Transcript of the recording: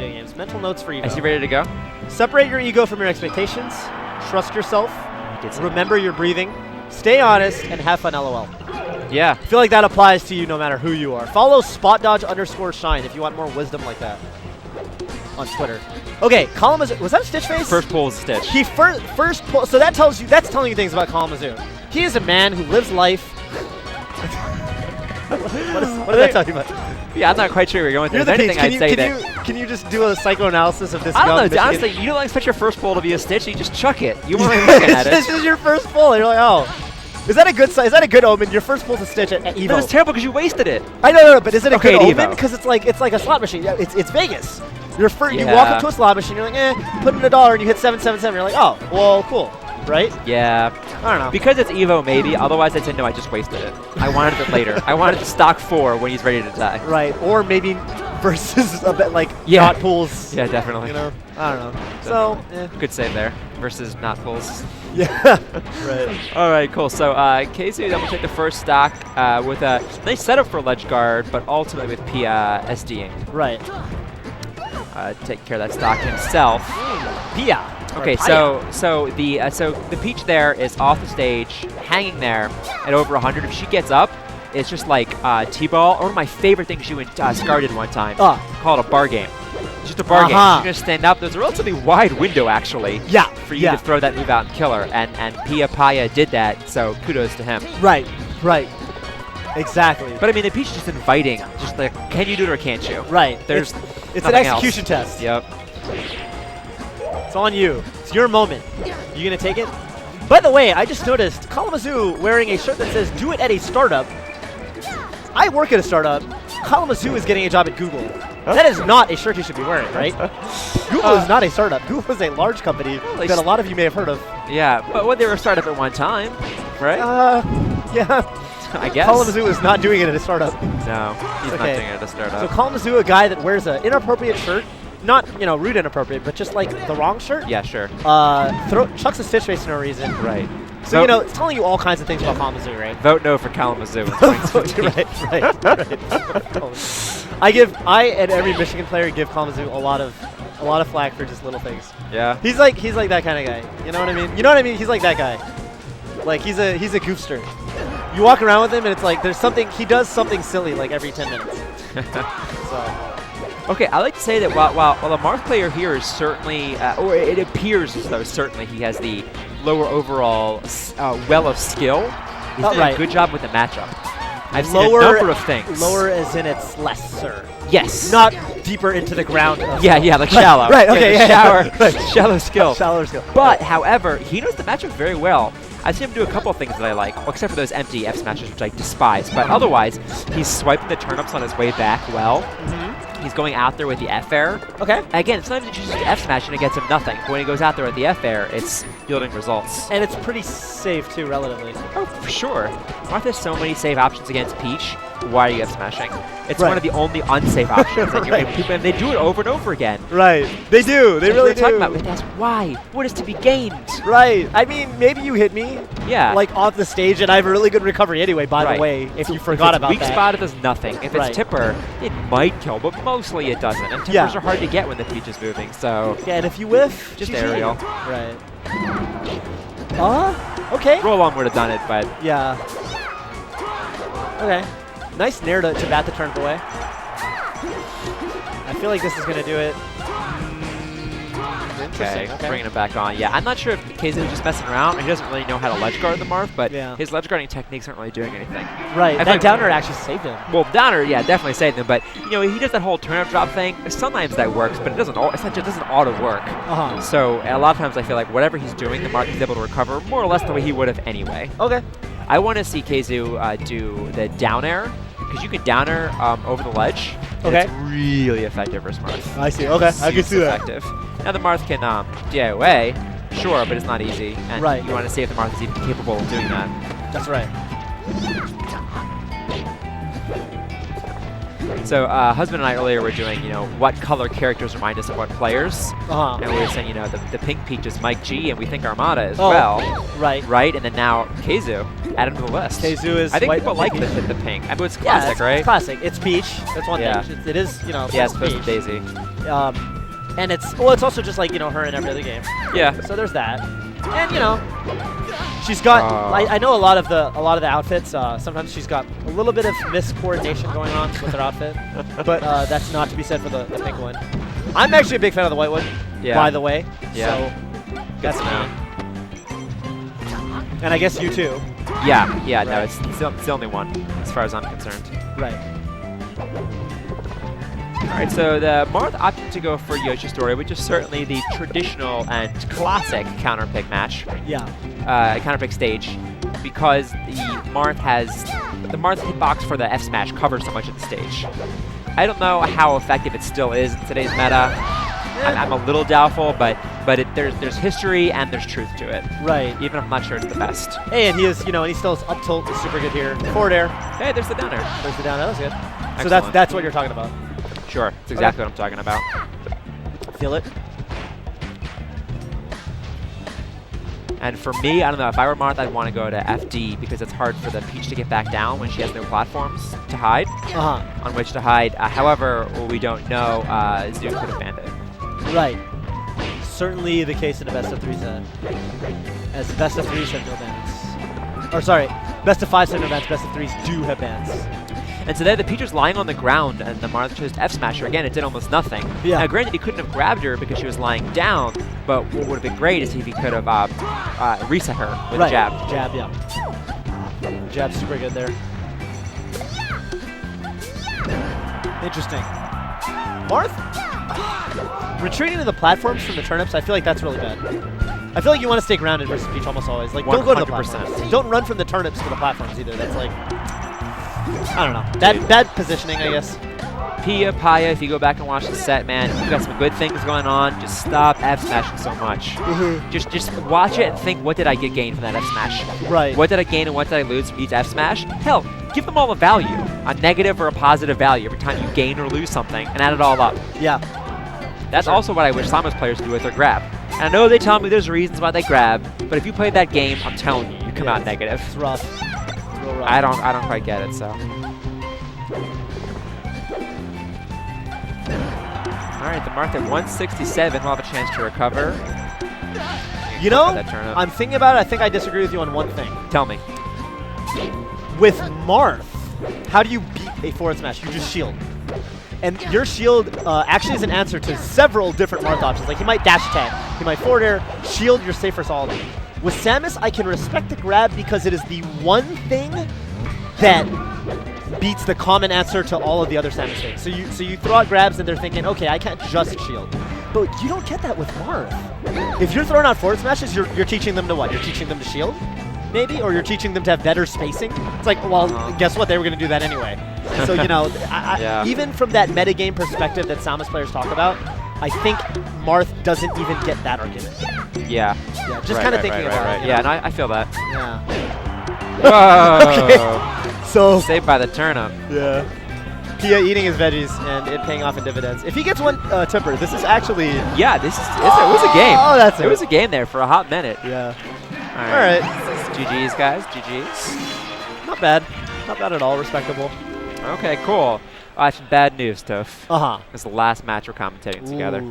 video games. Mental notes for EVO. Is he ready to go? Separate your ego from your expectations. Trust yourself. Remember your breathing. Stay honest and have fun, LOL. Yeah. I feel like that applies to you no matter who you are. Follow spotdodge_shine if you want more wisdom like that on Twitter. Okay, Kalamazhu, was that a Stitch face? First pull is Stitch. He first pull, so that's telling you things about Kalamazhu. He is a man who lives life. what did I tell you about? Yeah, I'm not quite sure where you're going with this. Anything I'd say that. Can you just do a psychoanalysis of this? I don't know. Honestly, you don't expect your first pull to be a Stitch. You just chuck it. You weren't looking at it. This is your first pull. You're like, oh. Is that a good omen? Your first pull to Stitch at EVO. That was terrible because you wasted it. I know, but is it a good omen? EVO. Because it's like a slot machine. Yeah, it's Vegas. You walk up to a slot machine. You're like, put in $1, and you hit 777. You're like, oh, well, cool, right? Yeah. I don't know. Because it's EVO, maybe. Otherwise, I'd say no. I just wasted it. I wanted it later. I wanted to stock 4 when he's ready to die. Right, or maybe versus a bit like not pulls. Yeah, definitely. You know, I don't know. So good save there versus not pulls. Yeah. Right. All right, cool. So Kazu then will take the first stock with a nice setup for ledge guard, but ultimately with Piya SDing. Right. Taking care of that stock himself. Piya. Okay, so the Peach there is off the stage, hanging there at over 100. If she gets up, it's just like T-ball. One of my favorite things you and Scar did one time. Called a bar game. It's just a bar game. She's gonna stand up. There's a relatively wide window actually. Yeah. For you to throw that move out and kill her, and Piya did that. So kudos to him. Right. Right. Exactly. But I mean, the Peach is just inviting. Just like, can you do it or can't you? Right. There's it's an execution test. Yep. It's on you. It's your moment. You gonna take it? By the way, I just noticed Kalamazhu wearing a shirt that says "Do it at a startup." I work at a startup. Kalamazhu is getting a job at Google. That is not a shirt you should be wearing, right? Google is not a startup. Google is a large company that a lot of you may have heard of. Yeah, but they were a startup at one time, right? Yeah. I guess. Kalamazhu is not doing it at a startup. No, he's not doing it at a startup. So Kalamazhu, a guy that wears an inappropriate shirt, not, rude inappropriate, but just like the wrong shirt. Yeah, sure. Chucks a Stitch face for no reason. Right. So, it's telling you all kinds of things about Kalamazhu, right? Vote no for Kalamazhu in 2016. Right. I and every Michigan player give Kalamazhu a lot of flack for just little things. Yeah. He's like that kind of guy. You know what I mean? You know what I mean? He's like that guy. Like he's a goofster. You walk around with him and it's like he does something silly like every 10 minutes. So. Okay, I like to say that while the Marth player here is certainly, or it appears as though certainly he has the lower overall well of skill, he's doing a good job with the matchup. I've seen a number of things. Lower as in it's lesser. Yes. Not deeper into the ground. Yeah, like shallow. Right, okay, Shallow skill. Shallow skill. But, however, he knows the matchup very well. I've seen him do a couple of things that I like, well, except for those empty F smashes, which I despise. But otherwise, he's swiping the turnips on his way back well. He's going out there with the F air. Okay. Again, sometimes he chooses the F smash and it gets him nothing. But when he goes out there with the F air, it's yielding results. And it's pretty safe too, relatively. Oh, for sure. Aren't there so many safe options against Peach? Why are you F smashing? It's one of the only unsafe options. And they do it over and over again. Right. They do. They really do. That's why. What is to be gained? Right. I mean, maybe you hit me. Yeah. Like off the stage, and I have a really good recovery anyway, by the way, if you forgot about that. Weak spot, it does nothing. If it's tipper, it might kill, but mostly it doesn't. And tippers are hard to get when the Peach is moving, so. Yeah, and if you whiff, just GG. aerial. Right. Okay. Roll on would have done it, but. Yeah. Okay. Nice nair to bat the turnip away. I feel like this is going to do it. Okay, bringing it back on. Yeah, I'm not sure if KZ is just messing around. He doesn't really know how to ledge guard the Marth, but his ledge guarding techniques aren't really doing anything. Right, that downer actually saved him. Well, downer, yeah, definitely saved him, but he does that whole turnip drop thing. Sometimes that works, but it doesn't auto work. So a lot of times I feel like whatever he's doing, the Marth is able to recover more or less the way he would have anyway. Okay. I want to see KZ do the down air, because you can down air over the ledge. Okay. It's really effective versus Marth. I see. Okay, I can see that. Effective. Now the Marth can DIY, sure, but it's not easy. And you want to see if the Marth is even capable of doing that. That's right. So husband and I earlier were doing, what color characters remind us of what players. And we were saying, the pink Peach is Mike G, and we think Armada as well. Right. Right, and then now Kazu, add him to the list. Kazu is I think people like the pink. I mean, it's classic, right? It's classic. It's Peach. That's one thing. It is, yeah, it's supposed to be Daisy. And it's also just like, her in every other game. Yeah. So there's that. And she's got I know a lot of the outfits, sometimes she's got a little bit of miscoordination going on with her outfit. But that's not to be said for the pink one. I'm actually a big fan of the white one, by the way. Yeah. So that's fine. And I guess you too. Yeah, right. No, it's the only one, as far as I'm concerned. Right. All right, so the Marth opted to go for Yoshi's Story, which is certainly the traditional and classic counter-pick match. Yeah. Counter-pick stage, because the Marth hitbox for the F smash covers so much of the stage. I don't know how effective it still is in today's meta. I'm a little doubtful, but there's history and there's truth to it. Right. Even if I'm not sure it's the best. Hey, and he is, and he still is up tilt is super good here. Forward air. Hey, there's the down air. There's the down air. That's good. Excellent. So that's what you're talking about. Sure, that's exactly what I'm talking about. Feel it. And for me, I don't know, if I were Marth, I'd want to go to FD because it's hard for the Peach to get back down when she has no platforms to hide, on which to hide. However, we don't know, Zoom could have banned it. Right. Certainly the case in a best of 3 set. As best of 3s have no bans. Or sorry, best of 5s have no bans, best of 3s do have bans. And so there the Peach was lying on the ground and the Marth chose F smash her. Again, it did almost nothing. Yeah. Now granted, he couldn't have grabbed her because she was lying down, but what would have been great is if he could have reset her with a jab. Jab, yeah. Jab's super good there. Interesting. Marth? Retreating to the platforms from the turnips, I feel like that's really bad. I feel like you want to stay grounded versus Peach almost always. Like, don't go to the platforms. Don't run from the turnips to the platforms either. That's like, I don't know. Bad positioning, I guess. Piya, if you go back and watch the set, man, you've got some good things going on. Just stop F smashing so much. Just watch it and think, what did I gain from that F smash? Right. What did I gain and what did I lose from each F smash? Hell, give them all a value, a negative or a positive value every time you gain or lose something, and add it all up. Yeah. That's also what I wish Sama's players do with their grab. And I know they tell me there's reasons why they grab, but if you played that game, I'm telling you, you come out negative. It's rough. It's real rough. I don't quite get it, so. All right, the Marth at 167 will have a chance to recover. I'm thinking about it. I think I disagree with you on one thing. Tell me. With Marth, how do you beat a forward smash? You just shield. And your shield actually is an answer to several different Marth options. Like, he might dash attack, he might forward air, shield, you're safe for solid. With Samus, I can respect the grab because it is the one thing that beats the common answer to all of the other Samus things. So you throw out grabs and they're thinking, okay, I can't just shield. But you don't get that with Marth. If you're throwing out forward smashes, you're teaching them to what? You're teaching them to shield? Maybe? Or you're teaching them to have better spacing? It's like, well, guess what? They were going to do that anyway. So, even from that metagame perspective that Samus players talk about, I think Marth doesn't even get that argument. Yeah. Yeah, just kind of thinking about it. Yeah, and I feel that. Yeah. Whoa! Okay. So saved by the turnip. Yeah. Piya eating his veggies and it paying off in dividends. If he gets one temper, this is actually... Yeah, it was a game. Oh, that's it. It was a game there for a hot minute. Yeah. All right. GG's, guys. GG's. Not bad. Not bad at all. Respectable. Okay, cool. I have some bad news, Toph. Uh-huh. It's the last match we're commentating together.